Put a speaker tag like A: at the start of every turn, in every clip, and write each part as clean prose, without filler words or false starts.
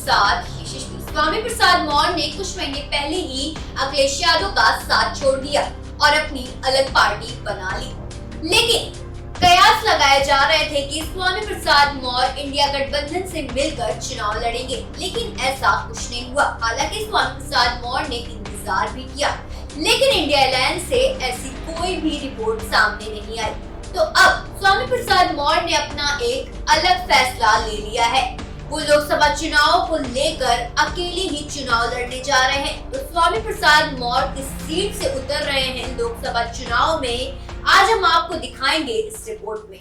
A: साथ यशस्वी। स्वामी प्रसाद मौर्य ने कुछ महीने पहले ही अखिलेश यादव का साथ छोड़ दिया और अपनी अलग पार्टी बना ली, लेकिन कयास लगाए जा रहे थे कि स्वामी प्रसाद मौर्य इंडिया गठबंधन से मिलकर चुनाव लड़ेंगे, लेकिन ऐसा कुछ नहीं हुआ। हालांकि स्वामी प्रसाद मौर्य ने इंतजार भी किया, लेकिन इंडिया अलायंस से ऐसी कोई भी रिपोर्ट सामने नहीं आई। तो अब स्वामी प्रसाद मौर्य ने अपना एक अलग फैसला ले लिया है। वो लोकसभा चुनाव को लेकर अकेले ही चुनाव लड़ने जा रहे हैं। तो स्वामी प्रसाद मौर्य किस सीट से उतर रहे हैं लोकसभा चुनाव में, आज हम आपको दिखाएंगे इस रिपोर्ट में।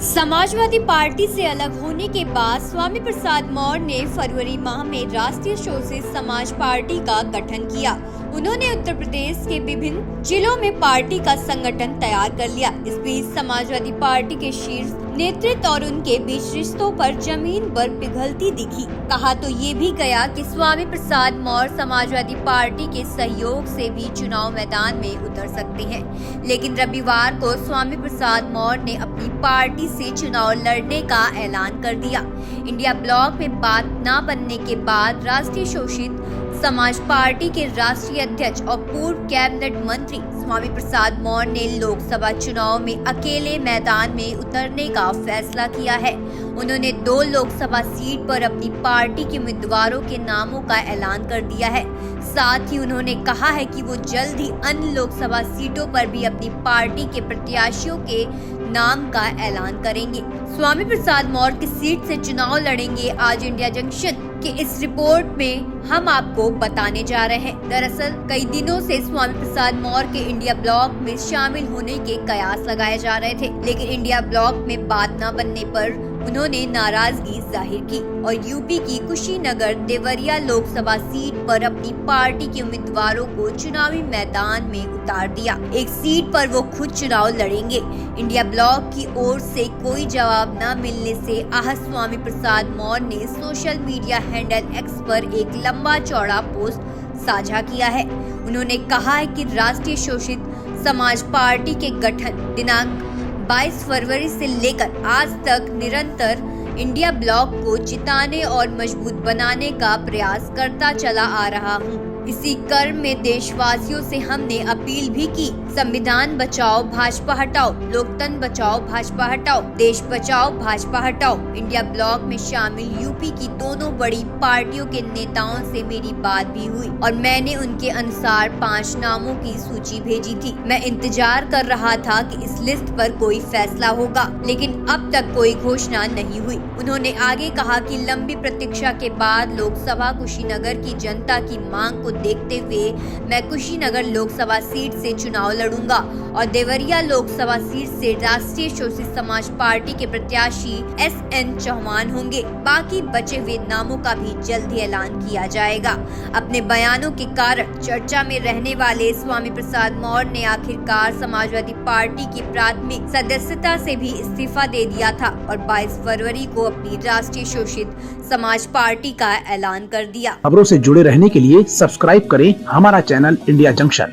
B: समाजवादी पार्टी से अलग होने के बाद स्वामी प्रसाद मौर्य ने फरवरी माह में राष्ट्रीय शोषित समाज पार्टी का गठन किया। उन्होंने उत्तर प्रदेश के विभिन्न जिलों में पार्टी का संगठन तैयार कर लिया। इस बीच समाजवादी पार्टी के शीर्ष नेतृत्व और उनके बीच रिश्तों पर जमीन पर पिघलती दिखी। कहा तो ये भी गया कि स्वामी प्रसाद मौर्य समाजवादी पार्टी के सहयोग से भी चुनाव मैदान में उतर सकते हैं, लेकिन रविवार को स्वामी प्रसाद मौर्य ने अपनी पार्टी से चुनाव लड़ने का ऐलान कर दिया। इंडिया ब्लॉक में बात न बनने के बाद राष्ट्रीय शोषित समाज पार्टी के राष्ट्रीय अध्यक्ष और पूर्व कैबिनेट मंत्री स्वामी प्रसाद मौर्य ने लोकसभा चुनाव में अकेले मैदान में उतरने का फैसला किया है। उन्होंने 2 लोकसभा सीट पर अपनी पार्टी के उम्मीदवारों के नामों का ऐलान कर दिया है। साथ ही उन्होंने कहा है कि वो जल्द ही अन्य लोकसभा सीटों पर भी अपनी पार्टी के प्रत्याशियों के नाम का ऐलान करेंगे। स्वामी प्रसाद मौर्य किस सीट से चुनाव लड़ेंगे, आज इंडिया जंक्शन के इस रिपोर्ट में हम आपको बताने जा रहे हैं। दरअसल कई दिनों से स्वामी प्रसाद मौर्य के इंडिया ब्लॉक में शामिल होने के कयास लगाए जा रहे थे, लेकिन इंडिया ब्लॉक में बात न बनने पर उन्होंने नाराजगी जाहिर की और यूपी की कुशीनगर देवरिया लोकसभा सीट पर अपनी पार्टी के उम्मीदवारों को चुनावी मैदान में उतार दिया। एक सीट पर वो खुद चुनाव लड़ेंगे। इंडिया ब्लॉक की ओर से कोई जवाब न मिलने से आहत स्वामी प्रसाद मौर्य ने सोशल मीडिया हैंडल एक्स पर एक लंबा चौड़ा पोस्ट साझा किया है। उन्होंने कहा है कि राष्ट्रीय शोषित समाज पार्टी के गठन दिनांक 22 फरवरी से लेकर आज तक निरंतर इंडिया ब्लॉक को जिताने और मजबूत बनाने का प्रयास करता चला आ रहा हूँ। इसी क्रम में देशवासियों से हमने अपील भी की, संविधान बचाओ भाजपा हटाओ, लोकतंत्र बचाओ भाजपा हटाओ, देश बचाओ भाजपा हटाओ। इंडिया ब्लॉक में शामिल यूपी की दोनों बड़ी पार्टियों के नेताओं से मेरी बात भी हुई और मैंने उनके अनुसार 5 नामों की सूची भेजी थी। मैं इंतजार कर रहा था कि इस लिस्ट पर कोई फैसला होगा, लेकिन अब तक कोई घोषणा नहीं हुई। उन्होंने आगे कहा कि लंबी प्रतीक्षा के बाद लोकसभा कुशीनगर की जनता की मांग को देखते हुए मैं कुशीनगर लोकसभा सीट से चुनाव लड़ूंगा और देवरिया लोकसभा सीट से राष्ट्रीय शोषित समाज पार्टी के प्रत्याशी SN चौहान होंगे। बाकी बचे हुए नामों का भी जल्द ही ऐलान किया जाएगा। अपने बयानों के कारण चर्चा में रहने वाले स्वामी प्रसाद मौर्य ने आखिरकार समाजवादी पार्टी की प्राथमिक सदस्यता से भी इस्तीफा दे दिया था और 22 फरवरी को अपनी राष्ट्रीय शोषित समाज पार्टी का ऐलान कर दिया।
C: खबरों से जुड़े रहने के लिए सब्सक्राइब करें हमारा चैनल इंडिया जंक्शन।